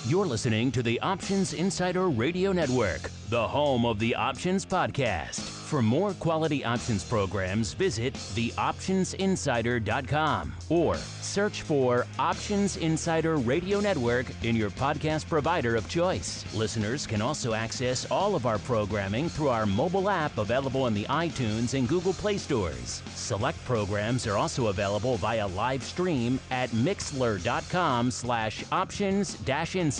You're listening to the Options Insider Radio Network, the home of the Options Podcast. For more quality options programs, visit theoptionsinsider.com or search for Options Insider Radio Network in your podcast provider of choice. Listeners can also access all of our programming through our mobile app available in the iTunes and Google Play stores. Select programs are also available via live stream at mixlr.com/options-insider.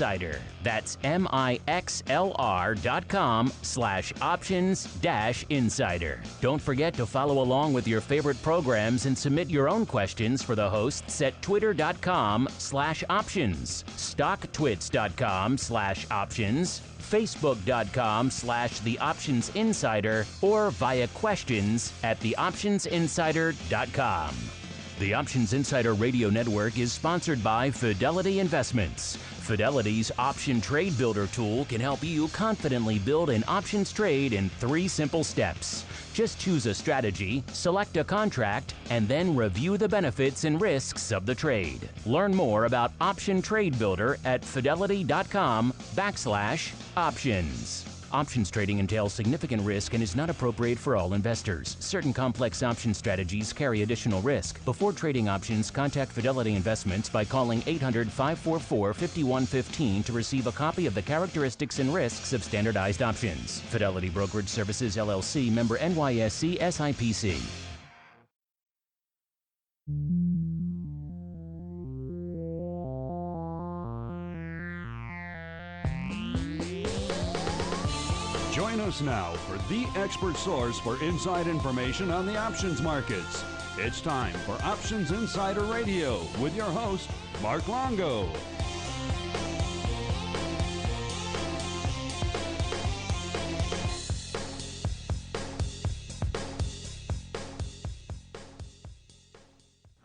That's mixlr.com/options-insider. Don't forget to follow along with your favorite programs and submit your own questions for the hosts at twitter.com/options, stocktwits.com/options, facebook.com/theoptionsinsider, or via questions at theoptionsinsider.com. The Options Insider Radio Network is sponsored by Fidelity Investments. Fidelity's Option Trade Builder tool can help you confidently build an options trade in 3 simple steps. Just choose a strategy, select a contract, and then review the benefits and risks of the trade. Learn more about Option Trade Builder at fidelity.com/options. Options trading entails significant risk and is not appropriate for all investors. Certain complex option strategies carry additional risk. Before trading options, contact Fidelity Investments by calling 800-544-5115 to receive a copy of the characteristics and risks of standardized options. Fidelity Brokerage Services, LLC, member NYSE SIPC. Join us now for the expert source for inside information on the options markets. It's time for Options Insider Radio with your host, Mark Longo.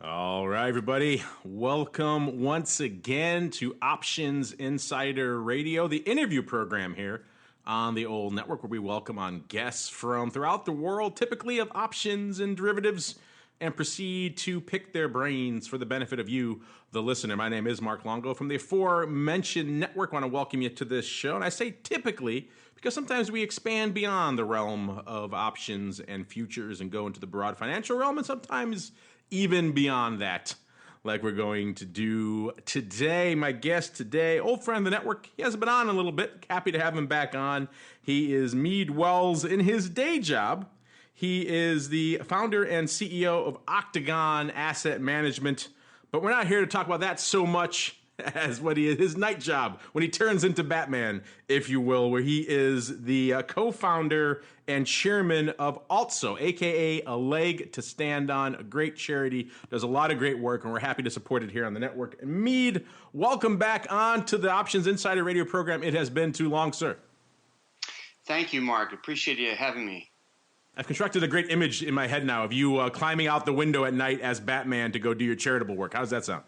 All right, everybody. Welcome once again to Options Insider Radio, the interview program here on the old network where we welcome on guests from throughout the world, typically of options and derivatives, and proceed to pick their brains for the benefit of you, the listener. My name is Mark Longo from the aforementioned network. I want to welcome you to this show. And I say typically because sometimes we expand beyond the realm of options and futures and go into the broad financial realm, and sometimes even beyond that, like we're going to do today. My guest today, old friend of the network. He hasn't been on in a little bit. Happy to have him back on. He is Mead Wells in his day job. He is the founder and CEO of Octogon Asset Management. But we're not here to talk about that so much as what he is, his night job, when he turns into Batman, if you will, where he is the co-founder and chairman of ALTSO, a.k.a. A Leg to Stand On, a great charity, does a lot of great work, and we're happy to support it here on the network. And Mead, welcome back on to the Options Insider Radio program. It has been too long, sir. Thank you, Mark. Appreciate you having me. I've constructed a great image in my head now of you climbing out the window at night as Batman to go do your charitable work. How does that sound?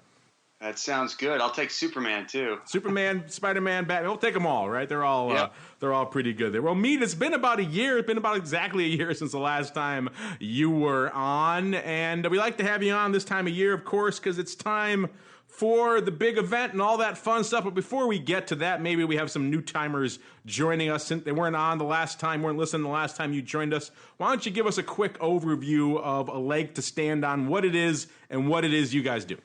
That sounds good. I'll take Superman too. Superman, Spider-Man, Batman. We'll take them all, right? They're all pretty good there. Well, Mead, it's been about a year. It's been about exactly a year since the last time you were on, and we like to have you on this time of year, of course, because it's time for the big event and all that fun stuff. But before we get to that, maybe we have some new timers joining us since they weren't on the last time, weren't listening the last time you joined us. Why don't you give us a quick overview of A Leg to Stand On, what it is and what it is you guys do?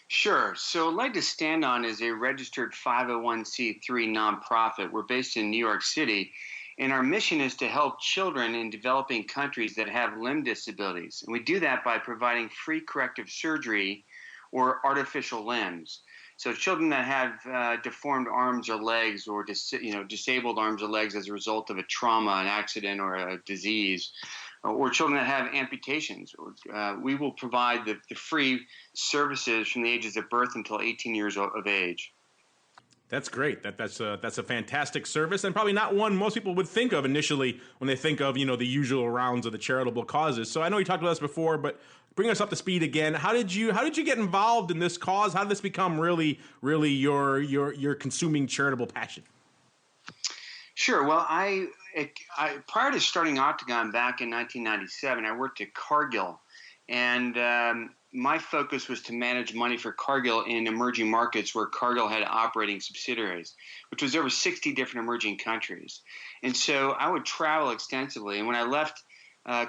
Sure. So Leg to Stand On is a registered 501c3 nonprofit. We're based in New York City, and our mission is to help children in developing countries that have limb disabilities. And we do that by providing free corrective surgery or artificial limbs. So children that have deformed arms or legs or disabled arms or legs as a result of a trauma, an accident, or a disease, or children that have amputations. We will provide the free services from the ages of birth until 18 years of age. That's great. That's a fantastic service, and probably not one most people would think of initially when they think of, the usual rounds of the charitable causes. So I know you talked about this before, but bring us up to speed again. How did you get involved in this cause? How did this become really your consuming charitable passion? Sure. Well, I prior to starting Octogon back in 1997, I worked at Cargill, and my focus was to manage money for Cargill in emerging markets where Cargill had operating subsidiaries, which was over 60 different emerging countries. And so I would travel extensively. And when I left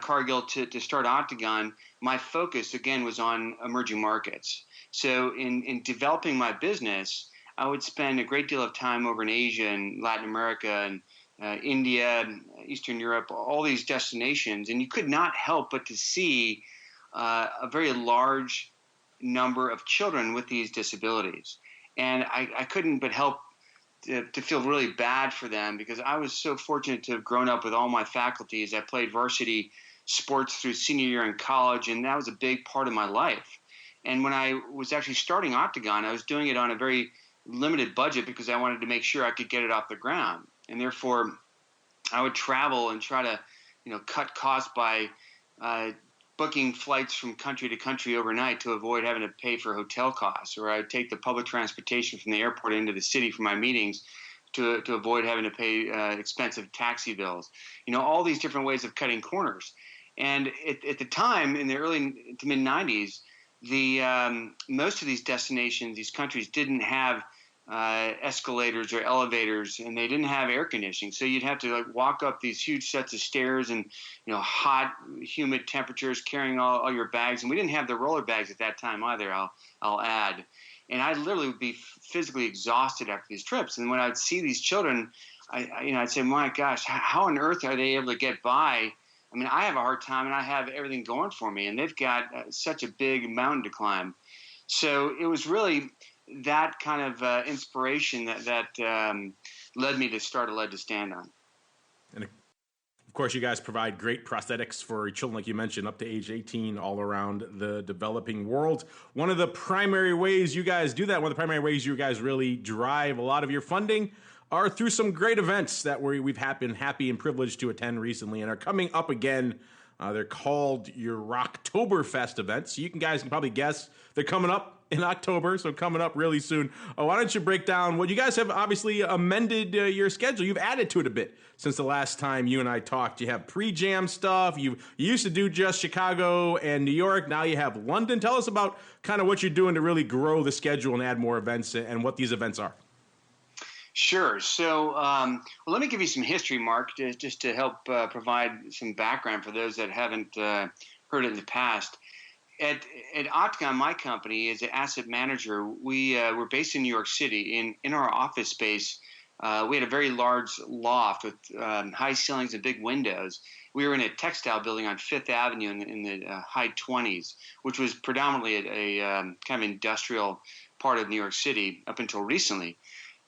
Cargill to start Octogon, my focus, again, was on emerging markets. So in developing my business, I would spend a great deal of time over in Asia and Latin America and India, and Eastern Europe, all these destinations. And you could not help but to see a very large number of children with these disabilities. And I couldn't but help to feel really bad for them, because I was so fortunate to have grown up with all my faculties. I played varsity sports through senior year in college, and that was a big part of my life. And when I was actually starting Octogon, I was doing it on a very limited budget because I wanted to make sure I could get it off the ground. And therefore, I would travel and try to, cut costs by booking flights from country to country overnight to avoid having to pay for hotel costs, or I'd take the public transportation from the airport into the city for my meetings to avoid having to pay expensive taxi bills. All these different ways of cutting corners. And at the time, in the early to mid 90s, most of these destinations, these countries, didn't have escalators or elevators, and they didn't have air conditioning. So you'd have to walk up these huge sets of stairs and hot, humid temperatures, carrying all your bags. And we didn't have the roller bags at that time either, I'll add. And I literally would be physically exhausted after these trips. And when I'd see these children, I'd say, my gosh, how on earth are they able to get by? I mean, I have a hard time, and I have everything going for me, and they've got such a big mountain to climb. So it was really that kind of inspiration that led me to start A Leg to Stand On. And of course, you guys provide great prosthetics for children, like you mentioned, up to age 18, all around the developing world. One of the primary ways you guys do that, one of the primary ways you guys really drive a lot of your funding, are through some great events that we've been happy and privileged to attend recently and are coming up again. They're called your Rocktoberfest events. So you guys can probably guess they're coming up in October, so coming up really soon. Why don't you break down what you guys have obviously amended your schedule. You've added to it a bit since the last time you and I talked. You have pre-jam stuff. You used to do just Chicago and New York. Now you have London. Tell us about kind of what you're doing to really grow the schedule and add more events and what these events are. Sure. So, let me give you some history, Mark, just to help provide some background for those that haven't heard it in the past. At Octogon, my company, as an asset manager, we're based in New York City. In our office space, we had a very large loft with high ceilings and big windows. We were in a textile building on Fifth Avenue in the high 20s, which was predominantly a kind of industrial part of New York City up until recently.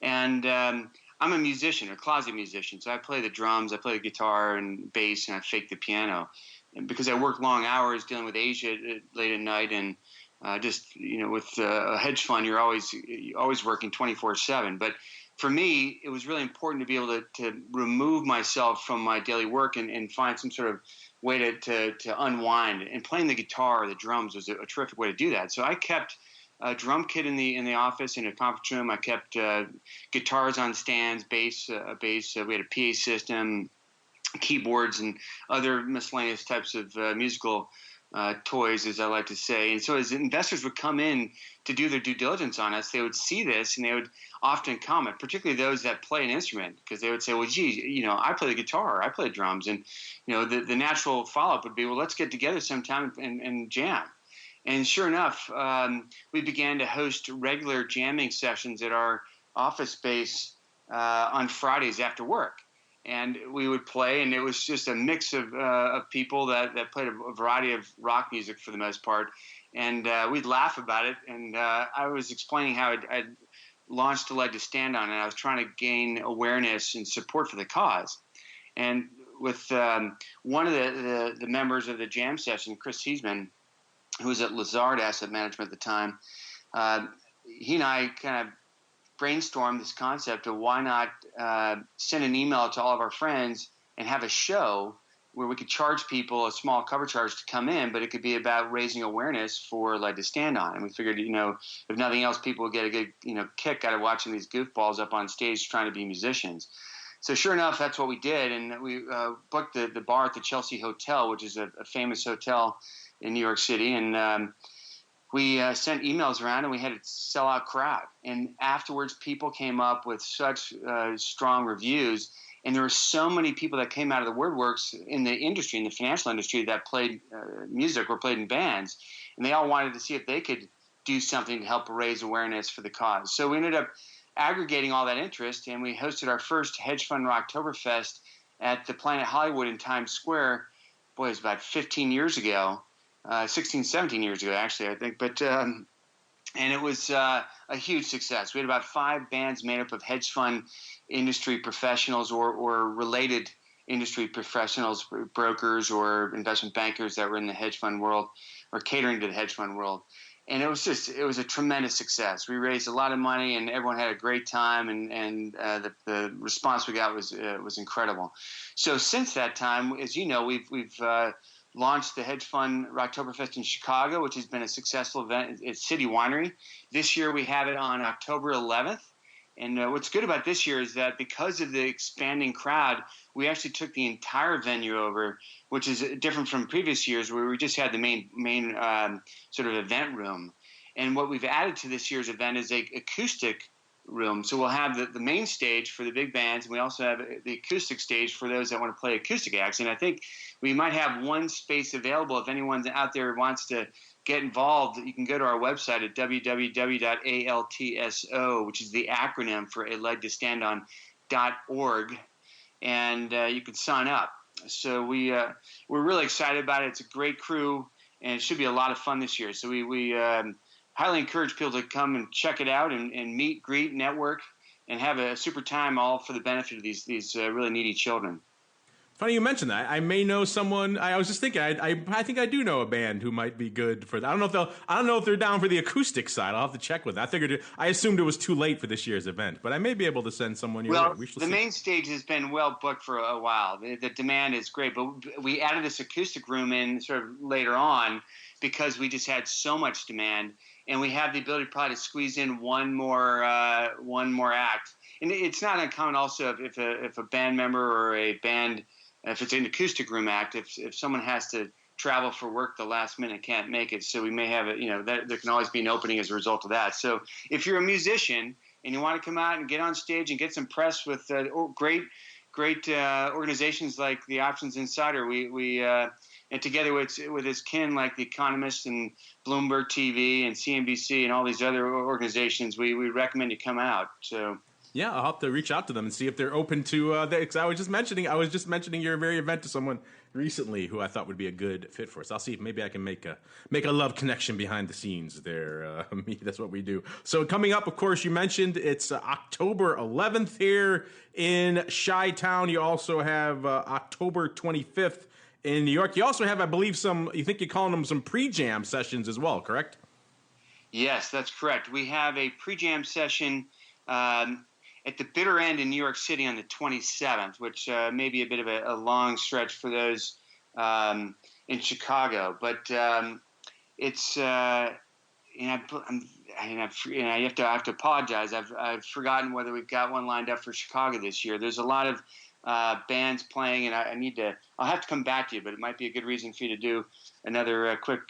And I'm a musician, a closet musician, so I play the drums, I play the guitar and bass, and I fake the piano. And because I work long hours dealing with Asia late at night, and with a hedge fund, you're always working 24/7. But for me, it was really important to be able to remove myself from my daily work and find some sort of way to unwind. And playing the guitar or the drums was a terrific way to do that. So I kept a drum kit in the office, in a conference room. I kept guitars on stands, bass. We had a PA system, keyboards, and other miscellaneous types of musical toys, as I like to say. And so as investors would come in to do their due diligence on us, they would see this, and they would often comment, particularly those that play an instrument, because they would say, well, gee, I play the guitar, I play the drums. And, the natural follow-up would be, well, let's get together sometime and jam. And sure enough, we began to host regular jamming sessions at our office space on Fridays after work. And we would play, and it was just a mix of people that played a variety of rock music for the most part. And we'd laugh about it. And I was explaining how I'd launched A Leg to Stand On, and I was trying to gain awareness and support for the cause. And with one of the members of the jam session, Chris Heisman, who was at Lazard Asset Management at the time, he and I kind of brainstormed this concept of why not send an email to all of our friends and have a show where we could charge people a small cover charge to come in, but it could be about raising awareness for A Leg to Stand On. And we figured, if nothing else, people would get a good, kick out of watching these goofballs up on stage trying to be musicians. So sure enough, that's what we did. And we booked the bar at the Chelsea Hotel, which is a famous hotel in New York City. And we sent emails around and we had a sellout crowd. And afterwards, people came up with such strong reviews. And there were so many people that came out of the woodworks in the industry, in the financial industry, that played music or played in bands. And they all wanted to see if they could do something to help raise awareness for the cause. So we ended up aggregating all that interest, and we hosted our first Hedge Fund Rocktoberfest at the Planet Hollywood in Times Square. Boy, it was about 15 years ago, 16, 17 years ago, actually, I think. But and it was a huge success. We had about 5 bands made up of hedge fund industry professionals or related industry professionals, brokers or investment bankers that were in the hedge fund world or catering to the hedge fund world. And it was a tremendous success. We raised a lot of money and everyone had a great time, and the response we got was incredible. So since that time, as you know, we've launched the Hedge Fund Rocktoberfest in Chicago, which has been a successful event at City Winery. This year we have it on October 11th. And what's good about this year is that because of the expanding crowd, we actually took the entire venue over, which is different from previous years where we just had the main sort of event room. And what we've added to this year's event is a acoustic room. So we'll have the main stage for the big bands, and we also have the acoustic stage for those that want to play acoustic acts. And I think we might have one space available if anyone out there wants to get involved. You can go to our website at www.ALTSO, which is the acronym for A Leg to Stand On.org, and you can sign up. So we're really excited about it. It's a great crew, and it should be a lot of fun this year. So we highly encourage people to come and check it out and meet, greet, network, and have a super time, all for the benefit of these really needy children. Funny you mentioned that. I may know someone. I was just thinking. I think I do know a band who might be good for that. I don't know if they're down for the acoustic side. I'll have to check with that. I assumed it was too late for this year's event, but I may be able to send someone your way. Well, the main stage has been well booked for a while. The demand is great, but we added this acoustic room in sort of later on because we just had so much demand, and we have the ability probably to squeeze in one more act. And it's not uncommon also if a band member or a band, if it's an acoustic room act, if someone has to travel for work the last minute, can't make it, so we may have it, there can always be an opening as a result of that. So if you're a musician and you want to come out and get on stage and get some press with great organizations like the Options Insider, we and together with his kin like The Economist and Bloomberg TV and CNBC and all these other organizations, we recommend you come out. So. Yeah, I'll have to reach out to them and see if they're open to that. Because I was just mentioning your very event to someone recently who I thought would be a good fit for us. I'll see if maybe I can make a love connection behind the scenes there. That's what we do. So coming up, of course, you mentioned it's October 11th here in Chi-Town. You also have October 25th in New York. You also have, I believe, you think you're calling them some pre-jam sessions as well, correct? Yes, that's correct. We have a pre-jam session at the bitter end in New York City on the 27th, which may be a bit of a long stretch for those in Chicago. But it's I have to apologize. I've forgotten whether we've got one lined up for Chicago this year. There's a lot of bands playing, and I'll have to come back to you. But it might be a good reason for you to do another quick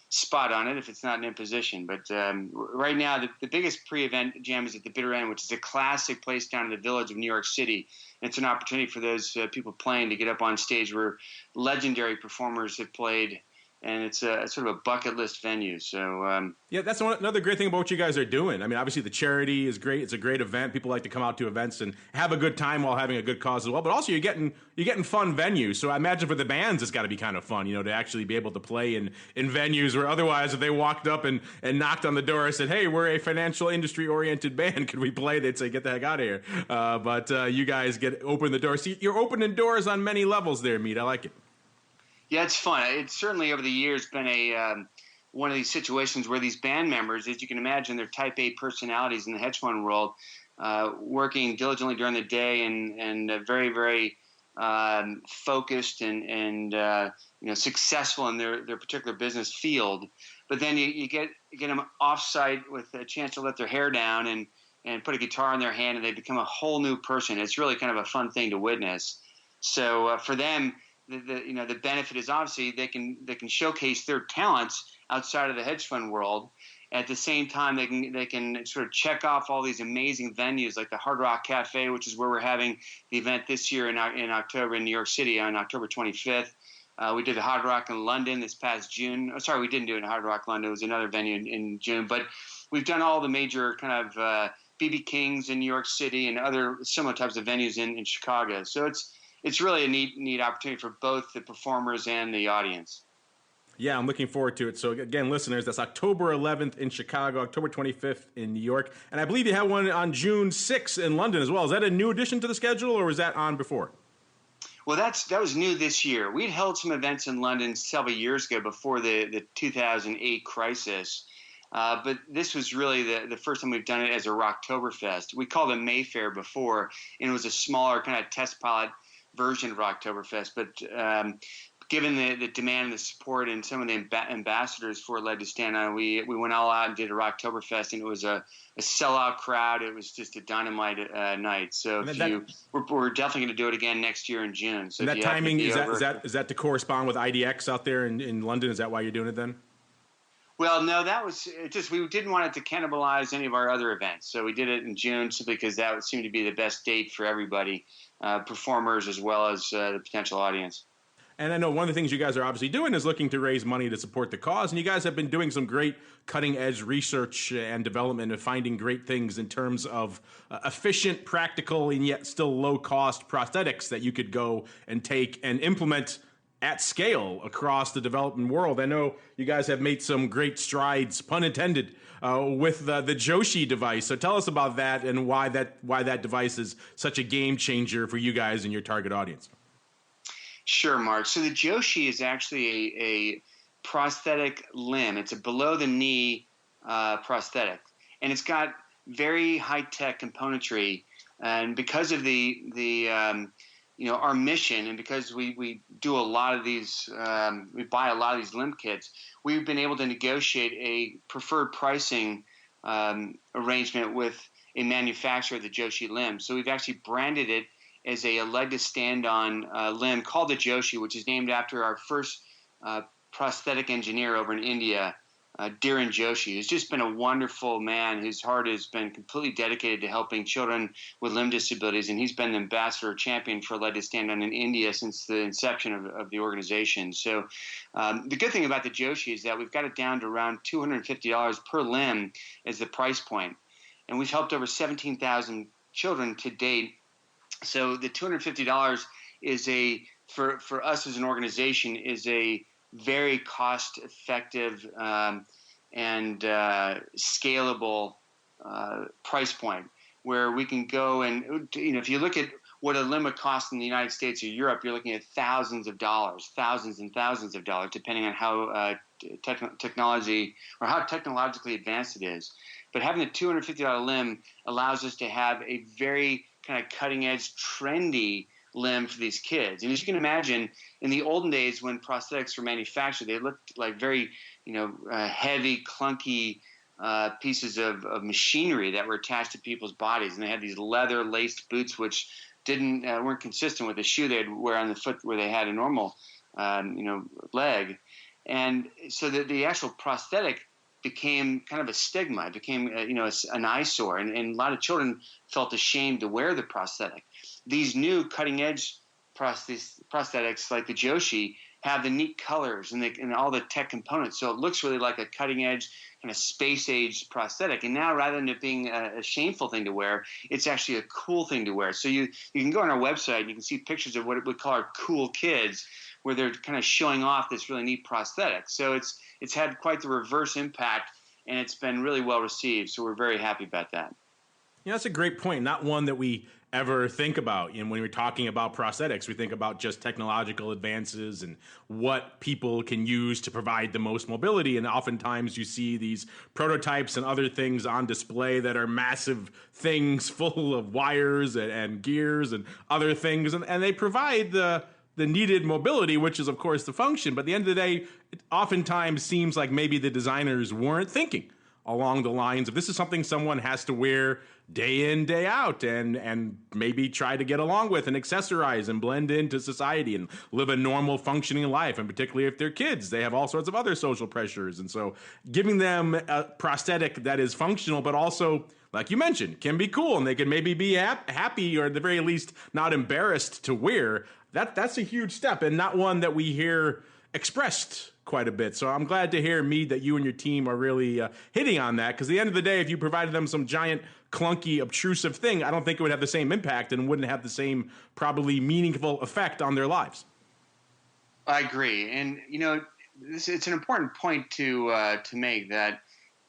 spot on it if it's not an imposition. But right now, the biggest pre-event jam is at the bitter end, which is a classic place down in the Village of New York City. And it's an opportunity for those people playing to get up on stage where legendary performers have played. And it's sort of a bucket list venue. So yeah, that's another great thing about what you guys are doing. I mean, obviously the charity is great. It's a great event. People like to come out to events and have a good time while having a good cause as well. But also you're getting fun venues. So I imagine for the bands it's got to be kind of fun, to actually be able to play in venues where otherwise if they walked up and knocked on the door and said, "Hey, we're a financial industry oriented band. Could we play?" They'd say, "Get the heck out of here." But you guys open the doors. See, you're opening doors on many levels there, Mead. I like it. Yeah, it's fun. It's certainly over the years been one of these situations where these band members, as you can imagine, they're type A personalities in the hedge fund world, working diligently during the day and very, very focused and successful in their particular business field. But then you get them off-site with a chance to let their hair down and put a guitar in their hand, and they become a whole new person. It's really kind of a fun thing to witness. So for them, the benefit is obviously they can showcase their talents outside of the hedge fund world. At the same time, they can sort of check off all these amazing venues like the Hard Rock Cafe, which is where we're having the event this year in October in New York City on October 25th. We did the Hard Rock in London this past June. Oh, sorry, we didn't do it in Hard Rock London. It was another venue in June. But we've done all the major kind of B.B. King's in New York City and other similar types of venues in Chicago. So it's really a neat opportunity for both the performers and the audience. Yeah, I'm looking forward to it. So again, listeners, that's October 11th in Chicago, October 25th in New York. And I believe you have one on June 6th in London as well. Is that a new addition to the schedule, or was that on before? Well, that was new this year. We'd held some events in London several years ago before the 2008 crisis. But this was really the first time we've done it as a Rocktoberfest. We called it Mayfair before, and it was a smaller kind of test pilot version of Rocktoberfest. But given the demand and the support and some of the ambassadors for Led to Stand On, we went all out and did a Rocktoberfest, and it was a sellout crowd. It was just a dynamite night. So we're definitely going to do it again next year in June. So and that timing, is that to correspond with IDX out there in London? Is that why you're doing it then? Well, no, that was just we didn't want it to cannibalize any of our other events. So we did it in June simply because that would seem to be the best date for everybody, performers as well as the potential audience. And I know one of the things you guys are obviously doing is looking to raise money to support the cause. And you guys have been doing some great cutting-edge research and development and finding great things in terms of efficient, practical, and yet still low-cost prosthetics that you could go and take and implement at scale across the developing world. I know you guys have made some great strides, pun intended, with the Joshi device. So tell us about that and why that device is such a game changer for you guys and your target audience. Sure, Mark. So the Joshi is actually a prosthetic limb. It's a below-the-knee prosthetic, and it's got very high-tech componentry. And because of our mission, and because we do a lot of these, we buy a lot of these limb kits, we've been able to negotiate a preferred pricing arrangement with a manufacturer of the Joshi limb. So we've actually branded it as a leg to stand on limb called the Joshi, which is named after our first prosthetic engineer over in India, Dhiren Joshi, who's just been a wonderful man whose heart has been completely dedicated to helping children with limb disabilities, and he's been the ambassador champion for Leg to Stand On in India since the inception of the organization. So the good thing about the Joshi is that we've got it down to around $250 per limb as the price point, and we've helped over 17,000 children to date. So the $250 is for us as an organization is a very cost-effective and scalable price point where we can go and, if you look at what a limb would cost in the United States or Europe, you're looking at thousands and thousands of dollars, depending on how technology or how technologically advanced it is. But having a $250 limb allows us to have a very kind of cutting-edge, trendy limb for these kids. And as you can imagine, in the olden days when prosthetics were manufactured, they looked like very, heavy, clunky pieces of machinery that were attached to people's bodies. And they had these leather-laced boots which weren't consistent with the shoe they'd wear on the foot where they had a normal, leg. And so the actual prosthetic became kind of a stigma. It became, an eyesore, and a lot of children felt ashamed to wear the prosthetic. These new cutting-edge prosthetics, like the Joshi, have the neat colors and all the tech components, so it looks really like a cutting-edge kind of space-age prosthetic. And now, rather than it being a shameful thing to wear, it's actually a cool thing to wear. So you can go on our website and you can see pictures of what we call our cool kids, where they're kind of showing off this really neat prosthetic. So it's had quite the reverse impact, and it's been really well received. So we're very happy about that. That's a great point. Not one that we ever think about. When we're talking about prosthetics, we think about just technological advances and what people can use to provide the most mobility. And oftentimes you see these prototypes and other things on display that are massive things full of wires and gears and other things. And they provide the needed mobility, which is, of course, the function. But at the end of the day, it oftentimes seems like maybe the designers weren't thinking along the lines of this is something someone has to wear day in, day out, and maybe try to get along with and accessorize and blend into society and live a normal functioning life. And particularly if they're kids, they have all sorts of other social pressures. And so giving them a prosthetic that is functional, but also, like you mentioned, can be cool, and they can maybe be happy, or at the very least not embarrassed to wear, that's a huge step, and not one that we hear expressed quite a bit. So I'm glad to hear, Mead, that you and your team are really hitting on that, because at the end of the day, if you provided them some giant, clunky, obtrusive thing, I don't think it would have the same impact and wouldn't have the same probably meaningful effect on their lives. I agree. And, it's an important point to make, that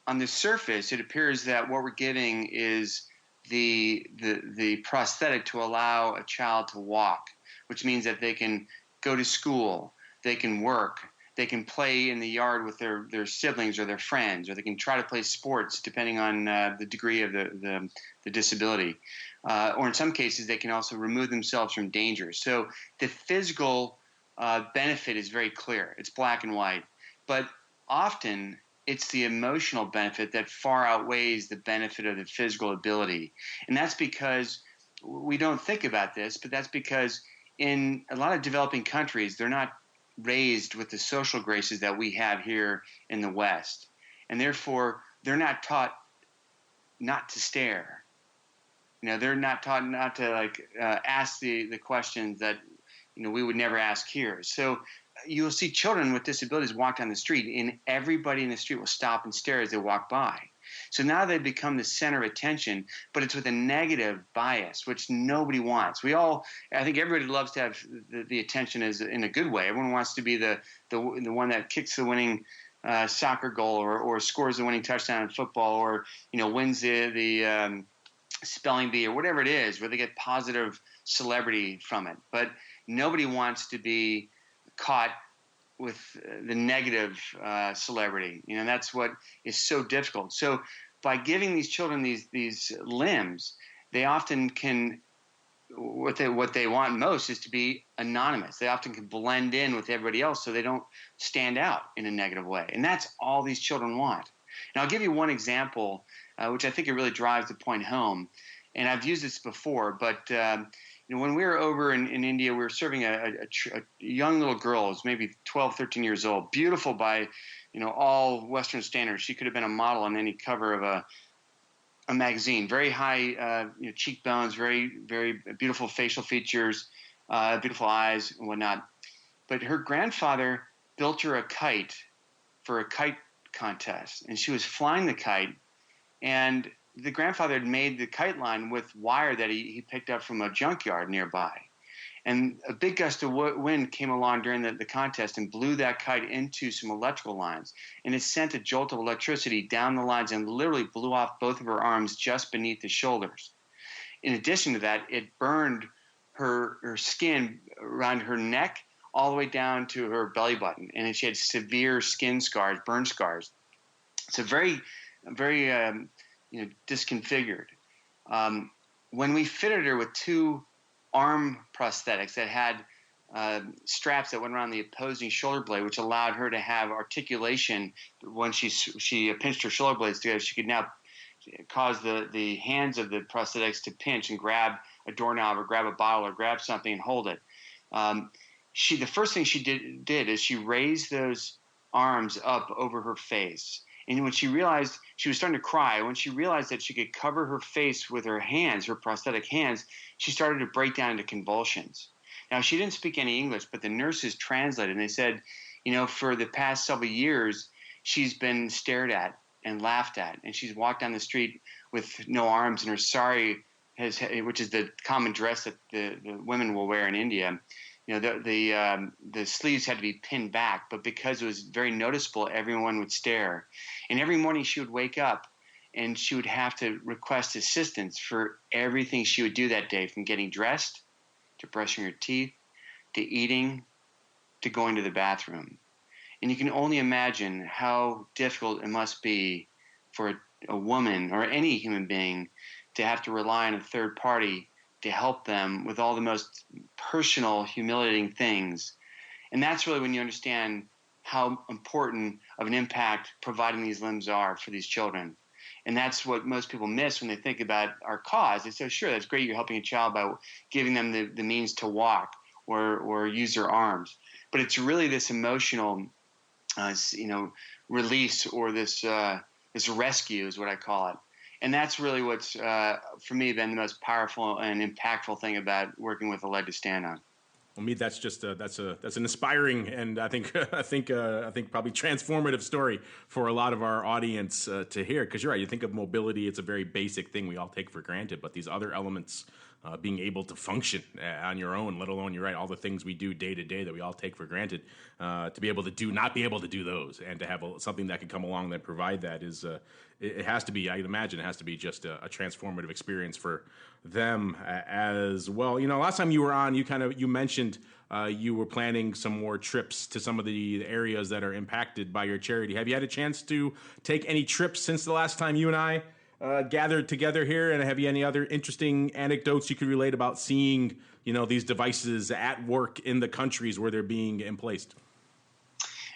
on the surface, it appears that what we're giving is the prosthetic to allow a child to walk, which means that they can go to school, they can work, they can play in the yard with their siblings or their friends, or they can try to play sports depending on the degree of the disability. Or in some cases, they can also remove themselves from danger. So the physical benefit is very clear. It's black and white. But often it's the emotional benefit that far outweighs the benefit of the physical ability. And that's because we don't think about this, but that's because in a lot of developing countries, they're not raised with the social graces that we have here in the West. And therefore, they're not taught not to stare. They're not taught not to ask the questions that we would never ask here. So you'll see children with disabilities walk down the street, and everybody in the street will stop and stare as they walk by. So now they become the center of attention, but it's with a negative bias, which nobody wants. I think everybody loves to have the attention in a good way. Everyone wants to be the one that kicks the winning soccer goal, or scores the winning touchdown in football, or wins the spelling bee, or whatever it is, where they get positive celebrity from it. But nobody wants to be caught with the negative celebrity. That's what is so difficult. So by giving these children these limbs, they often can, what they want most is to be anonymous. They often can blend in with everybody else so they don't stand out in a negative way. And that's all these children want. And I'll give you one example, which I think it really drives the point home. And I've used this before, but when we were over in India, we were serving a young little girl, who's maybe 12, 13 years old, beautiful by all Western standards. She could have been a model on any cover of a magazine. Very high cheekbones, very, very beautiful facial features, beautiful eyes and whatnot. But her grandfather built her a kite for a kite contest, and she was flying the kite, and the grandfather had made the kite line with wire that he picked up from a junkyard nearby. And a big gust of wind came along during the contest and blew that kite into some electrical lines. And it sent a jolt of electricity down the lines and literally blew off both of her arms just beneath the shoulders. In addition to that, it burned her skin around her neck all the way down to her belly button. And she had severe skin scars, burn scars. So very, very disconfigured. When we fitted her with two arm prosthetics that had straps that went around the opposing shoulder blade, which allowed her to have articulation when she pinched her shoulder blades together, she could now cause the hands of the prosthetics to pinch and grab a doorknob or grab a bottle or grab something and hold it. The first thing she did is she raised those arms up over her face. And when she realized, she was starting to cry, when she realized that she could cover her face with her hands, her prosthetic hands, she started to break down into convulsions. Now, she didn't speak any English, but the nurses translated, and they said, for the past several years, she's been stared at and laughed at, and she's walked down the street with no arms, and her sari, which is the common dress that the women will wear in India, the sleeves had to be pinned back, but because it was very noticeable, everyone would stare. And every morning she would wake up and she would have to request assistance for everything she would do that day, from getting dressed to brushing her teeth to eating to going to the bathroom. And you can only imagine how difficult it must be for a woman or any human being to have to rely on a third party to help them with all the most personal, humiliating things. And that's really when you understand how important of an impact providing these limbs are for these children. And that's what most people miss when they think about our cause. They say, sure, that's great. You're helping a child by giving them the means to walk or use their arms. But it's really this emotional, release, or this rescue is what I call it. And that's really what's, for me, been the most powerful and impactful thing about working with A Leg to Stand On. Well, Mead, that's just that's an inspiring and I think probably transformative story for a lot of our audience to hear. Because you're right, you think of mobility, it's a very basic thing we all take for granted, but these other elements, being able to function on your own, let alone, you're right, all the things we do day to day that we all take for granted, to be able to not be able to do those, and to have something that can come along that provide that is, it has to be, I'd imagine, it has to be just a transformative experience for them as well. Last time you were on, you mentioned you were planning some more trips to some of the areas that are impacted by your charity. Have you had a chance to take any trips since the last time you and I gathered together here? And have you any other interesting anecdotes you could relate about seeing, these devices at work in the countries where they're being emplaced?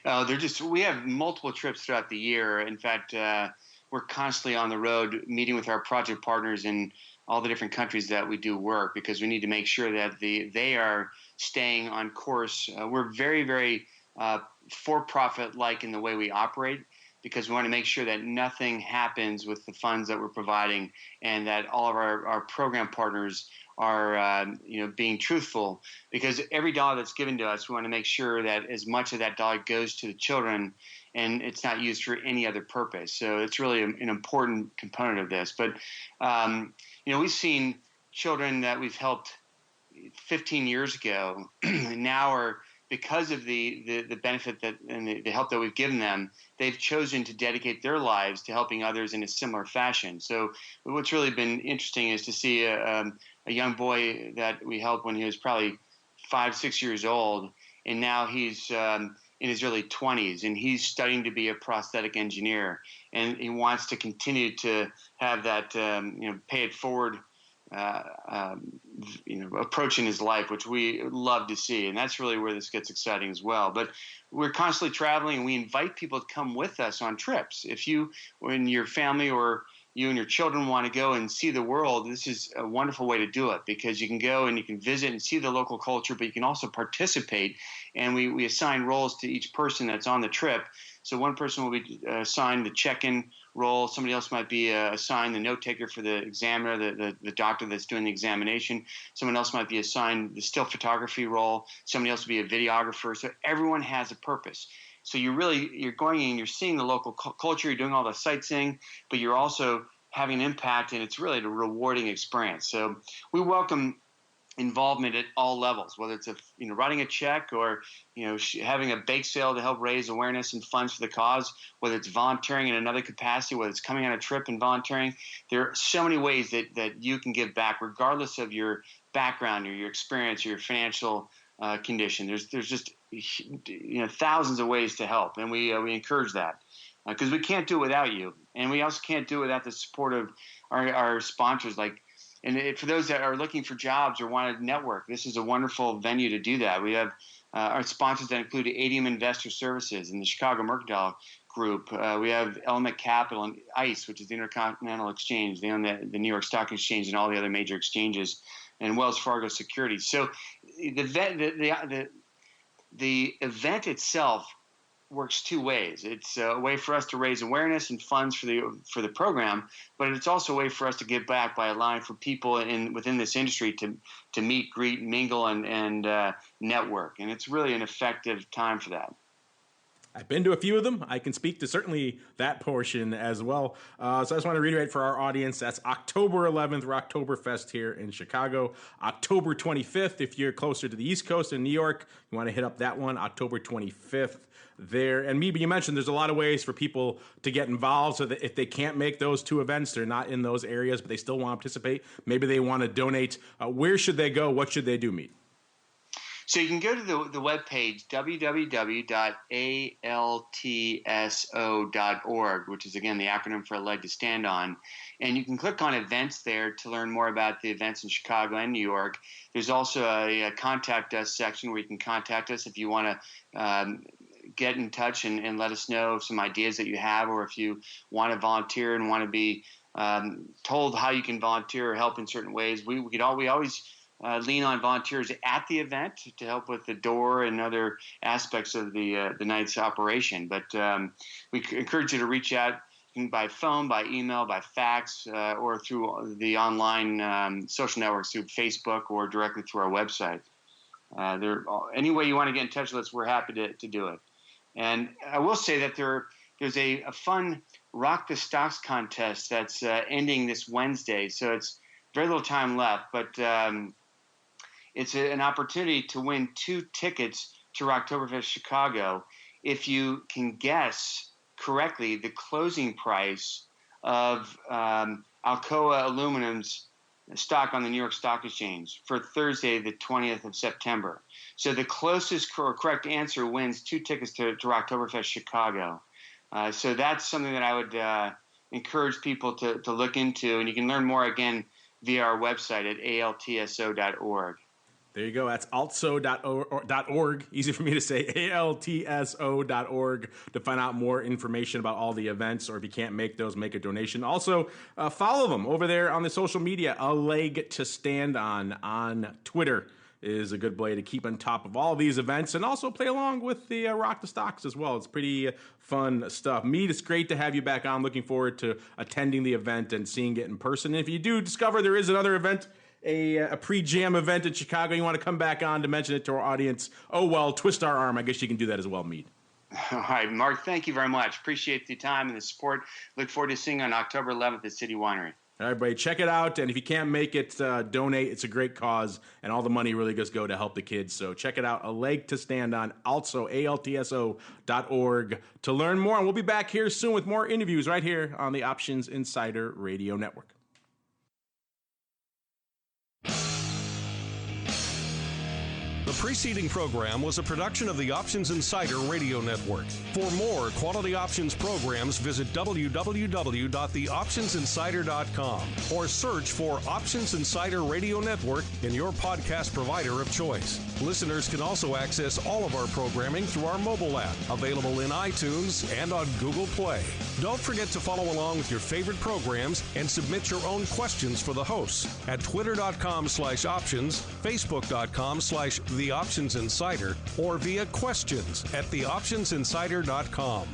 We have multiple trips throughout the year. In fact, we're constantly on the road meeting with our project partners in all the different countries that we do work, because we need to make sure that they are staying on course. We're very, very for-profit-like in the way we operate, because we want to make sure that nothing happens with the funds that we're providing, and that all of our program partners are being truthful. Because every dollar that's given to us, we want to make sure that as much of that dollar goes to the children and it's not used for any other purpose. So it's really an important component of this. But we've seen children that we've helped 15 years ago now are, because of the benefit that and the help that we've given them, they've chosen to dedicate their lives to helping others in a similar fashion. So what's really been interesting is to see a young boy that we helped when he was probably 5-6 years old, and now he's in his early 20s, and he's studying to be a prosthetic engineer, and he wants to continue to have that pay it forward approach in his life, which we love to see. And that's really where this gets exciting as well. But we're constantly traveling, and we invite people to come with us on trips. If you, when your family or you and your children want to go and see the world, this is a wonderful way to do it, because you can go and you can visit and see the local culture, but you can also participate. And we assign roles to each person that's on the trip. So one person will be assigned the check-in role. Somebody else might be assigned the note taker for the examiner, the doctor that's doing the examination. Someone else might be assigned the still photography role. Somebody else will be a videographer. So everyone has a purpose. So you're going in, you're seeing the local culture, you're doing all the sightseeing, but you're also having an impact, and it's really a rewarding experience. So we welcome involvement at all levels, whether it's writing a check, or having a bake sale to help raise awareness and funds for the cause, whether it's volunteering in another capacity, whether it's coming on a trip and volunteering. There are so many ways that you can give back, regardless of your background or your experience or your financial condition. There's just thousands of ways to help, and we encourage that, because we can't do it without you, and we also can't do it without the support of our sponsors. For those that are looking for jobs or want to network, this is a wonderful venue to do that. We have our sponsors that include ADM Investor Services and the Chicago Mercantile Group. We have Element Capital and ICE, which is the Intercontinental Exchange. They own the New York Stock Exchange and all the other major exchanges, and Wells Fargo Securities. So the event itself works two ways. It's a way for us to raise awareness and funds for the program, but it's also a way for us to give back by allowing for people within this industry to meet, greet, mingle, and network. And it's really an effective time for that. I've been to a few of them. I can speak to certainly that portion as well. So I just want to reiterate for our audience, that's October 11th, we're Oktoberfest here in Chicago. October 25th, if you're closer to the East Coast in New York, you want to hit up that one, October 25th there. And you mentioned there's a lot of ways for people to get involved, so that if they can't make those two events, they're not in those areas, but they still want to participate, maybe they want to donate. Where should they go? What should they do, Mead? So you can go to the webpage, www.ALTSO.org, which is, again, the acronym for A Leg to Stand On. And you can click on events there to learn more about the events in Chicago and New York. There's also a contact us section where you can contact us if you want to get in touch and let us know some ideas that you have, or if you want to volunteer and want to be told how you can volunteer or help in certain ways, we always lean on volunteers at the event to help with the door and other aspects of the night's operation. But we encourage you to reach out by phone, by email, by fax, or through the online social networks, through Facebook or directly through our website. Any way you want to get in touch with us, we're happy to do it. And I will say that there's a fun Rock the Stocks contest that's ending this Wednesday, so it's very little time left, but it's an opportunity to win 2 tickets to Rocktoberfest Chicago if you can guess correctly the closing price of Alcoa Aluminum's stock on the New York Stock Exchange for Thursday, the 20th of September. So the closest correct answer wins 2 tickets to Rocktoberfest Chicago. So that's something that I would encourage people to look into, and you can learn more again via our website at ALTSO.org. There you go. That's altso.org. Easy for me to say, ALTSO.org, to find out more information about all the events, or if you can't make those, make a donation. Also, follow them over there on the social media. A Leg to Stand on Twitter is a good way to keep on top of all of these events, and also play along with the Rock the Stocks as well. It's pretty fun stuff. Mead, it's great to have you back on. Looking forward to attending the event and seeing it in person. And if you do discover there is another event, a pre-jam event in Chicago, you want to come back on to mention it to our audience, oh, well, twist our arm. I guess you can do that as well, Mead. All right, Mark, thank you very much. Appreciate the time and the support. Look forward to seeing you on October 11th at City Winery. All right, everybody, check it out. And if you can't make it, donate. It's a great cause, and all the money really does go to help the kids. So check it out, A Leg to Stand on, also ALTSO.org, to learn more. And we'll be back here soon with more interviews right here on the Options Insider Radio Network. The preceding program was a production of the Options Insider Radio Network. For more quality options programs, visit www.theoptionsinsider.com or search for Options Insider Radio Network in your podcast provider of choice. Listeners can also access all of our programming through our mobile app, available in iTunes and on Google Play. Don't forget to follow along with your favorite programs and submit your own questions for the hosts at twitter.com/options, facebook.com/The Options Insider, or via questions at theoptionsinsider.com.